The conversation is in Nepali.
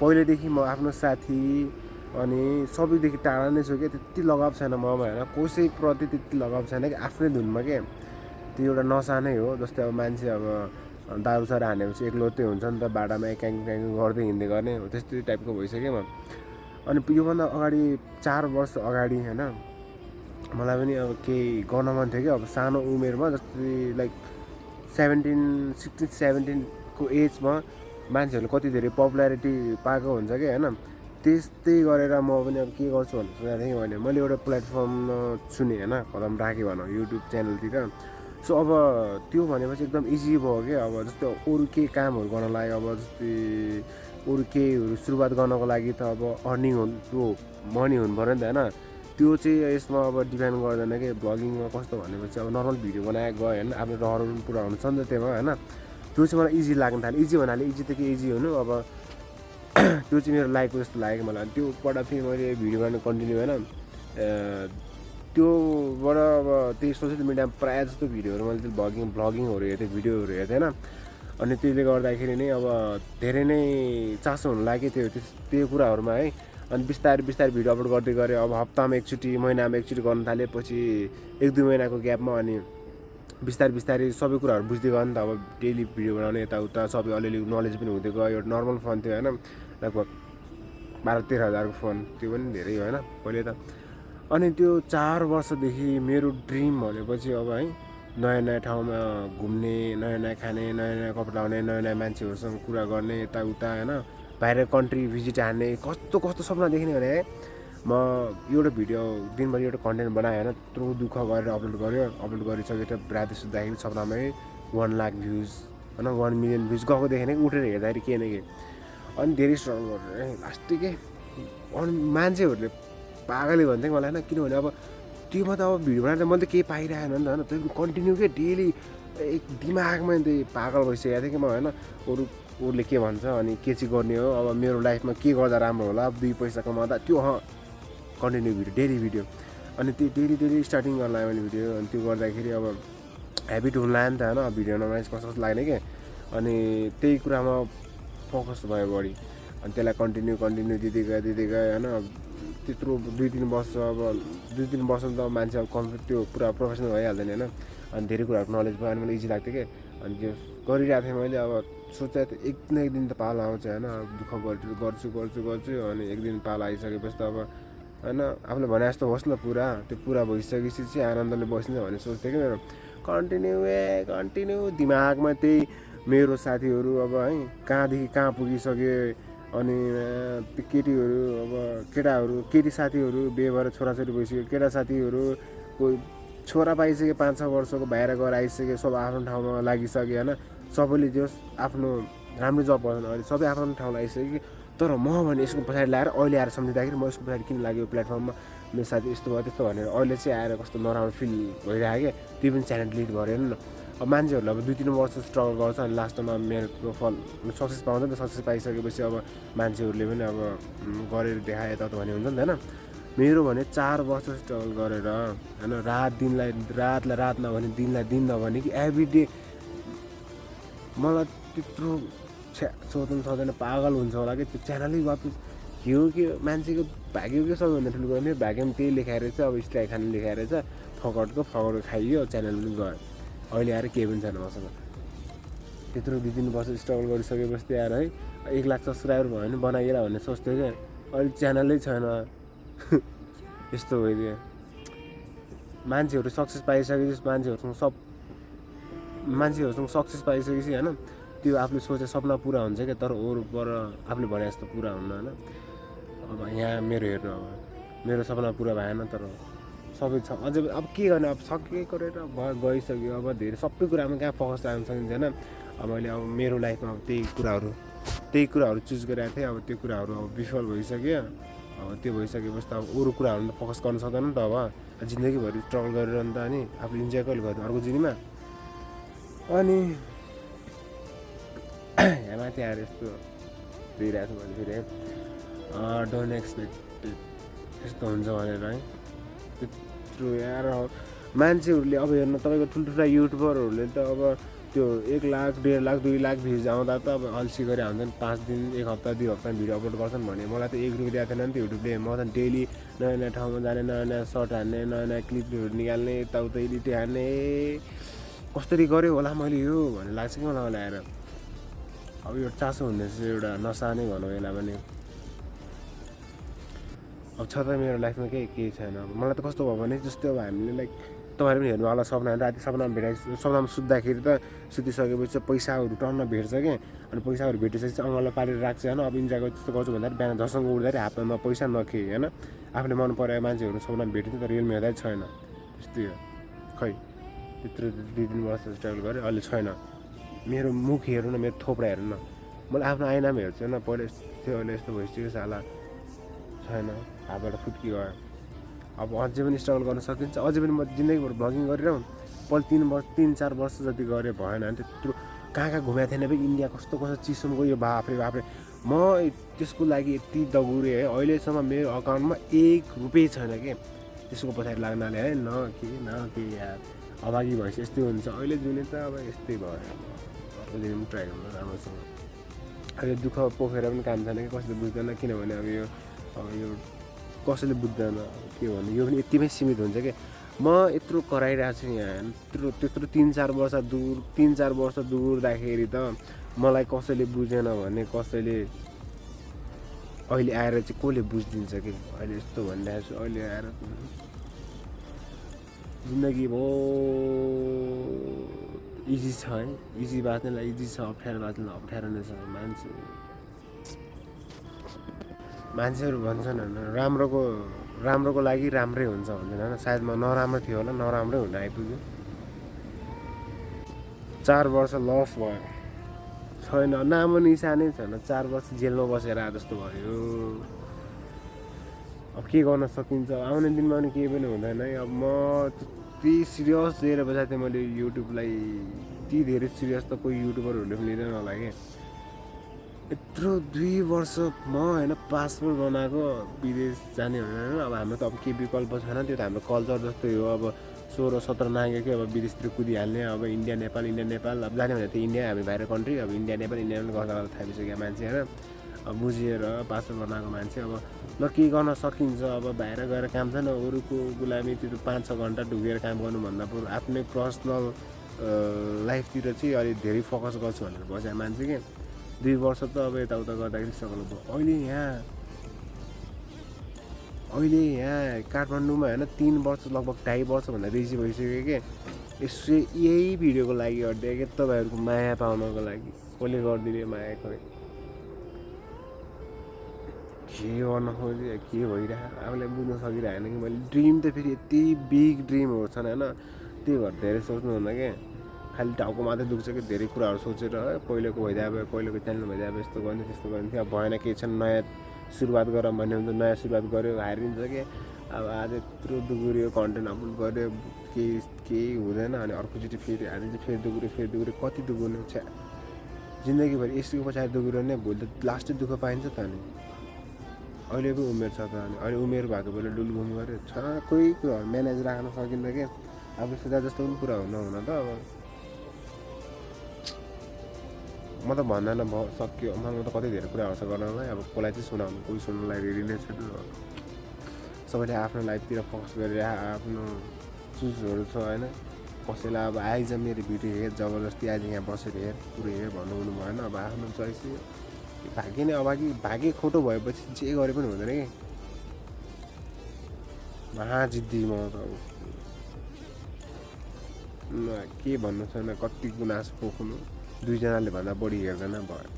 पहिलेदेखि म आफ्नो साथी अनि सबैदेखि टाढा नै छु क्या, त्यति लगाव छैन ममा होइन, कसैप्रति त्यति लगाव छैन कि आफ्नै धुनमा के। त्यो एउटा नसा नै हो। जस्तै अब मान्छे अब दारूसारू हानेपछि एक्लोत्तै हुन्छ नि त, बाटामा एक्याङ गर्दै हिँड्दै गर्ने हो, त्यस्तै टाइपको भइसक्यो म। अनि योभन्दा अगाडि 4 वर्ष अगाडि होइन, मलाई पनि अब केही गर्न मन थियो कि, अब सानो उमेरमा जस्तै लाइक 16-17को एजमा मान्छेहरूले कति धेरै पपुलारिटी पाएको हुन्छ कि होइन, त्यस्तै गरेर म पनि अब के गर्छु भनेर सोचेको थिएँ भने मैले एउटा प्लेटफर्ममा चुनेँ होइन, कदम राखेँ भनौँ युट्युब च्यानलतिर। सो अब त्यो भनेपछि एकदम इजी भयो क्या। अब जस्तै अरू केही कामहरू गर्नलाई, अब जस्तै अरू केहीहरू सुरुवात गर्नको लागि त अब अर्निङ त्यो मनी हुनु पऱ्यो नि त होइन। त्यो चाहिँ यसमा अब डिपेन्ड गर्दैन कि ब्लगिङमा कस्तो भनेपछि अब नर्मल भिडियो बनाएर गयो होइन, आफ्नो रहर पनि पुरा हुन्छ नि त त्यसमा होइन। त्यो चाहिँ मलाई इजी लाग्न थाल्यो। इजी भन्नाले इजी त के इजी हुनु, अब त्यो चाहिँ मेरो लाइकको जस्तो लाग्यो मलाई। त्योबाट फेरि मैले भिडियो बनाउनु कन्टिन्यू होइन, त्योबाट अब त्यही सोसियल मिडियामा प्रायः जस्तो भिडियोहरू मैले त्यो भ्लगिङहरू हेर्थेँ, भिडियोहरू हेर्थेँ होइन। अनि त्यसले गर्दाखेरि नै अब धेरै नै चासो हुन लाग्यो त्यो कुराहरूमा है। अनि बिस्तारै भिडियो अपलोड गर्दै गरेँ। अब हप्तामा एकचोटि, महिनामा एकचोटि गर्न थालेपछि 1-2 महिनाको ग्यापमा अनि बिस्तारै सबै कुराहरू बुझ्दै गयो नि त। अब डेली भिडियो बनाउने यताउता सबै अलिअलि नलेज पनि हुँदै गयो। एउटा नर्मल फोन थियो होइन, लगभग 12-13 हजारको फोन, त्यो पनि धेरै हो होइन पहिले त। अनि त्यो 4 वर्षदेखि मेरो ड्रिम भनेपछि अब है, नयाँ ठाउँमा घुम्ने, नयाँ खाने, नयाँ कपडा लाउने, नयाँ मान्छेहरूसँग कुरा गर्ने, यताउता होइन, बाहिर कन्ट्री भिजिट हान्ने, कस्तो सपना देख्ने भने म एउटा भिडियो दिनभरि एउटा कन्टेन्ट बनाएँ होइन, त्यत्रो दुःख गरेर अपलोड गरिसकेर राति सुत्दाखेरि सपनामै 1 लाख भ्युज होइन, 1 मिलियन भ्युज गएको देखेँ नै उठेर हेर्दाखेरि के न के। अनि धेरै स्ट्रगल गरेर लास्ट के, अनि मान्छेहरूले पागलले भन्थ्यो मलाई होइन, किनभने अब त्योमा त अब भिडियो बनाएर मैले त केही पाइरहेन नि त होइन, त्यो कन्टिन्यू के डेली एक दिमागमा त्यही पागल भइसकेको थिएँ कि म होइन। अरूले के भन्छ अनि के चाहिँ गर्ने हो, अब मेरो लाइफमा के गर्दा राम्रो होला, 2 पैसा कमाउँदा, त्यो कन्टिन्यू भिडियो, डेली भिडियो। अनि त्यो डेली स्टार्टिङ गर्न लाग्यो मैले भिडियो। अनि त्यो गर्दाखेरि अब ह्याबिट हुन लाग्यो नि त होइन, भिडियो बनाउन कस्तो लाग्ने कि। अनि त्यही कुरामा फोकस भयो बढी। अनि त्यसलाई कन्टिन्यू दिँदै गएँ होइन। त्यत्रो 2-3 वर्ष, अब 2-3 वर्ष त मान्छे अब त्यो पुरा प्रोफेसनल भइहाल्दैन होइन। अनि धेरै कुराहरूको नलेज भयो, अनि मलाई इजी लाग्थ्यो कि। अनि त्यो गरिरहेको थिएँ मैले। अब सोचेको थिएँ एक न एक दिन त पालो आउँछ होइन, दुःख गर्छु अनि एक दिन पालो आइसकेपछि त अब होइन, आफूले भने जस्तो होस् न त्यो पुरा भइसकेपछि चाहिँ आनन्दले बस्ने भन्ने सोच्थेँ कि मेरो। कन्टिन्यू दिमागमा त्यही मेरो साथीहरू अब है कहाँदेखि कहाँ पुगिसके। अनि केटीहरू, अब केटी साथीहरू बिहे भएर छोराछोरी भइसक्यो, केटा साथीहरू कोही छोरा पाइसक्यो, 5-6 वर्षको बाहिर गएर आइसक्यो, सब आफ्नो ठाउँमा लागिसक्यो होइन। सबैले जो आफ्नो राम्रो जब गर्छन्, अहिले सबै आफ्नो ठाउँमा आइसक्यो कि। तर म भने यसको पछाडि लगाएर अहिले आएर सम्झिँदाखेरि म यसको पछाडि किन लाग्यो प्लेटफर्ममा, मेरो साथी यस्तो भयो त्यस्तो भनेर अहिले चाहिँ आएर कस्तो नराम्रो फिल भइरहेको क्या। त्यो पनि च्यानल डिलिट गरेन नि। अब मान्छेहरूले अब 2-3 वर्ष स्ट्रगल गर्छ, अनि लास्टमा मेरो फल सक्सेस पाउँछ नि त। सक्सेस पाइसकेपछि अब मान्छेहरूले पनि अब गरेर देखाए यताउता भन्ने हुन्छ नि त होइन। मेरो भने 4 वर्ष स्ट्रगल गरेर होइन, रातलाई रात नभने दिनलाई दिन नभने कि एभ्रिडे मलाई त्यत्रो सोच्दैन पागल हुन्छ होला कि त्यो च्यानलै वापस के हो कि मान्छेको भाग्य के सबैभन्दा ठुलो कुरा। मेरो भाग्यमा त्यही लेखाएर चाहिँ अब स्ट्राइक खाने लेखाएर चाहिँ फगटको खाइयो, च्यानल पनि गयो। अहिले आएर केही पनि छैन मसँग। त्यत्रो 2-3 वर्ष स्ट्रगल गरिसकेपछि आएर है 1 लाख सब्सक्राइबर भयो भने बनाइएला भन्ने सोच्थेँ क्या। अहिले च्यानलै छैन। यस्तो भइदियो। मान्छेहरू सक्सेस पाइसकेपछि मान्छेहरूसँग सक्सेस पाइसकेपछि होइन, त्यो आफूले सोचेको सपना पुरा हुन्छ क्या। तर अरूबाट आफूले भने जस्तो पुरा हुन्न होइन। अब यहाँ मेरो हेर्नु, अब मेरो सपना पुरा भएन, तर सबै छ अझै। अब के गर्ने, अब सकेको गरेर गइसक्यो। अब धेरै सबै कुरामा कहाँ फोकस लाग्न सकिँदैन। अब मैले अब मेरो लाइफमा अब त्यही कुराहरू चुज गरेको थिएँ। अब त्यो कुराहरू अब विफल भइसक्यो। अब त्यो भइसकेपछि त अब अरू कुराहरूमा फोकस गर्न सक्दैन नि त। अब जिन्दगीभरि स्ट्रगल गरेर नि त, अनि आफूले इन्जोय कहिले गर्ने अर्को जिन्दगीमा। अनि यहाँ माथि आएर यस्तो दिइरहेको छु भने फेरि डोन्ट एक्सपेक्ट यस्तो हुन्छ भनेर है। त्यत्रो यार मान्छेहरूले अब हेर्नु, तपाईँको ठुल्ठुला युट्युबरहरूले त अब त्यो 1 लाख 1.5 लाख 2 लाख भ्युज आउँदा त अब अल्छी गरे हुन्छन् 5 दिन 1 हप्ता 2 हप्तामा भिडियो अपलोड गर्छन् भने मलाई त 1 रुपियाँ दिएको थिएन नि त युट्युबले। म त डेली नयाँ नयाँ ठाउँमा जाने नयाँ नयाँ सर्ट हान्ने नयाँ नयाँ क्लिपहरू निकाल्ने यताउता एडिट हान्ने कसरी गऱ्यो होला मैले यो भन्ने लाग्छ कि मलाई ल्याएर। अब यो चासो हुँदैछ एउटा नसा नै भनौँ यसलाई भने। अब छ त मेरो लाइफमा केही छैन। अब मलाई त कस्तो भयो भने जस्तै अब हामीले लाइक तपाईँहरू पनि हेर्नु होला सपना राति सपनामा सपनामा सुत्दाखेरि त सुतिसकेपछि पैसाहरू टन्न भेट्छ क्या। अनि पैसाहरू भेटिसकेपछि अङ्गालो पारेर राख्छ होइन। अब इन्जोय त्यस्तो गर्छु भन्दाखेरि बिहान झसँग उठ्दाखेरि हातमा पैसा नखे होइन। आफूले मन परेको मान्छेहरू सपनामा भेटिन्छ तर रियलमा हेर्दा छैन। त्यस्तै हो खै त्यत्रो 2-3 वर्ष स्ट्रगल गरेँ अहिले छैन। मेरो मुख हेर्नु न मेरो थोप्रा हेर्नु न मैले आफ्नो आइनामा हेर्छु होइन। पहिला यस्तो थियो अहिले यस्तो भइसक्यो साला छैन हातबाट फुत्की गयो। अब अझै पनि स्ट्रगल गर्न सकिन्छ। अझै पनि म जिन्दगीभर भ्लगिङ गरिरहँ। पहिला 3-4 वर्ष जति गरेँ भएन भने त्यत्रो कहाँ घुमेको थिएन भाइ इन्डिया कस्तो चिसोमा गयो बाफ्रे म त्यसको लागि यति दगुरेँ है। अहिलेसम्म मेरो अकाउन्टमा 1 रुपियाँ छैन कि त्यसको पछाडि लाग्नाले है न के यार अभागी भएपछि यस्तै हुन्छ। अहिले जुने त अब यस्तै भयो। अर्को दिन पनि ट्राई गर्नु राम्रोसँग। अहिले दुःख पोखेर पनि काम छैन कि कसैले बुझ्दैन। किनभने अब यो कसैले बुझ्दैन के भन्नु यो पनि यतिमै सीमित हुन्छ कि म यत्रो कराइरहेको छु यहाँ त्यत्रो 3-4 वर्ष दूरदाखेरि त मलाई कसैले बुझेन भने कसैले अहिले आएर चाहिँ कसले बुझिदिन्छ कि अहिले यस्तो भनिरहेको छु। अहिले आएर जिन्दगी बहुत इजी छ है। इजी बाँच्नेलाई इजी छ अप्ठ्यारो बाँच्नेलाई अप्ठ्यारो नै छ। मान्छेहरू भन्छन् होइन राम्रोको लागि राम्रै हुन्छ भन्छन् होइन। सायद म नराम्रो थियो होला नराम्रै हुन आइपुग्यो। 4 वर्ष लस भयो छैन नामो निशानै छैन। 4 वर्ष जेलमा बसेर आए जस्तो भयो। अब के गर्न सकिन्छ आउने दिनमा पनि केही पनि हुँदैन है। अब म त्यति सिरियस लिएर बसेको थिएँ मैले युट्युबलाई यति धेरै सिरियस त कोही युट्युबरहरूले पनि लिँदैन होला कि। यत्रो 2 वर्ष म होइन पासपोर्ट बनाएको विदेश जाने भनेर अब हाम्रो त अब के विकल्प छैन। त्यो त हाम्रो कल्चर जस्तै हो। अब 16-17 नागेको कि अब विदेशतिर कुदिहाल्ने। अब इन्डिया नेपाल अब जाने भने त इन्डिया हामी बाहिर कन्ट्री अब इन्डिया नेपाल गर्दा थाहा भइसक्यो मान्छे होइन। अब बुझेर पासपोर्ट बनाएको मान्छे अब ल के गर्न सकिन्छ। अब बाहिर गएर काम छैन अरूको गुलामी त्यो 5-6 घन्टा ढुकेर काम गर्नुभन्दा बरु आफ्नै पर्सनल लाइफतिर चाहिँ अलिक धेरै फोकस गर्छु भनेर बसेको मान्छे कि 2 वर्ष त अब यताउता गर्दाखेरि स्ट्रगल भयो। अहिले यहाँ काठमाडौँमा होइन 3 वर्ष लगभग 2.5 वर्षभन्दा बेसी भइसक्यो कि यसो यही भिडियोको लागि अड्डे कि तपाईँहरूको माया पाउनको लागि कसले गरिदिने माया खोइ के गर्न खोजे के भइरहेको आफूलाई बुझ्न सकिरहेन कि मैले ड्रिम त फेरि यति बिग ड्रिमहरू छन् होइन। त्यही भएर धेरै सोच्नु हुँदैन कि खालि टाउको मात्रै दुख्छ कि धेरै कुराहरू सोचेर है पहिलेको भइदिए अब पहिलेको च्यानल भइदिए अब यस्तो गर्ने त्यस्तो गर्ने थियो। अब भएन केही छैन नयाँ सुरुवात गर भन्ने हुन्छ नयाँ सुरुवात गऱ्यो हारिन्छ कि अब आज यत्रो दुगुऱ्यो कन्टेन्ट अपलोड गऱ्यो केही हुँदैन। अनि अर्कोचोटि फेरि हारिन्छ फेरि दुगुऱ्यो कति दुगुर्ने छ जिन्दगीभरि यसको पछाडि दुगुऱ्यो भने भोलि त लास्टै दुःख पाइन्छ त। अनि अहिलेको उमेर छ त अनि अहिले उमेर भएको बेला डुलघुम गऱ्यो छ कोही कुराहरू म्यानेज राख्न सकिन्छ कि अब सोधा जस्तो पनि कुरा हुन त अब म त भन्दैन सक्यो मलाई त कति धेरै कुराहरू छ गर्नलाई। अब कसलाई चाहिँ सुनाउनु कोही सुन्नलाई रेडी नै छैन। सबैले आफ्नो लाइफतिर फोकस गरेर आफ्नो चुजहरू छ होइन। कसैलाई अब आइज मेरो भिडियो हेर जबरजस्ती आज यहाँ बसेर हेर पुरै हेर भन्नु भएन। अब आफ्नो चोइस भाग्य नै अभागी भाग्य खोटो भएपछि जे गरे पनि हुँदैन कि महाजिद्दी म त अब के भन्नु छैन कति गुनासो पोख्नु 2 जनाले भन्दा बढी हेर्दैन भयो।